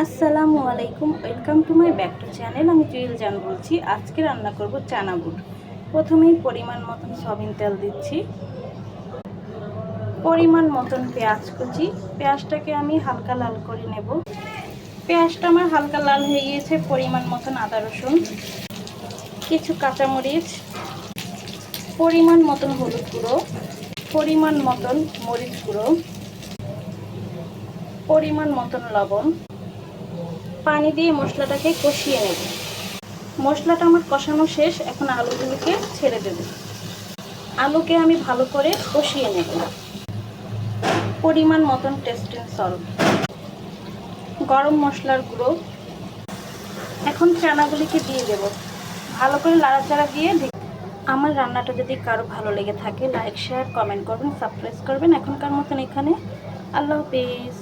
আসসালামু আলাইকুম, welcome to my back to channel. আমি জুয়েল জান বলছি। আজকে রান্না করব চানা বুট। প্রথমেই পরিমাণ মতন সয়াবিন তেল দিচ্ছি, পরিমাণ মতন পেঁয়াজ কুচি। পেঁয়াজটাকে আমি হালকা লাল করে নেব। পেঁয়াজটা আমার হালকা লাল হয়ে গিয়েছে। পরিমাণ মতন আদা রসুন, কিছু কাঁচামরিচ, পরিমাণ মতন হলুদ গুঁড়ো, পরিমাণ মতন মরিচ গুঁড়ো, পরিমাণ মতন লবণ। পানি দিয়ে মশলাটাকে কষিয়ে নেব। মশলাটা আমার কষানো শেষ। এখন আলুগুলোকে ছেড়ে দেব। আলুকে আমি ভালো করে কষিয়ে নেব। পরিমাণ মতন টেস্টিং সল্ট, গরম মশলার গুঁড়ো। এখন চানাগুলিকে দিয়ে দেব। ভালো করে নাড়াচাড়া দিয়ে আমার রান্নাটা যদি কারো ভালো লেগে থাকে লাইক শেয়ার কমেন্ট করবেন, সাবস্ক্রাইব করবেন। এখনকার মতন এখানে আল্লাহ হাফেজ।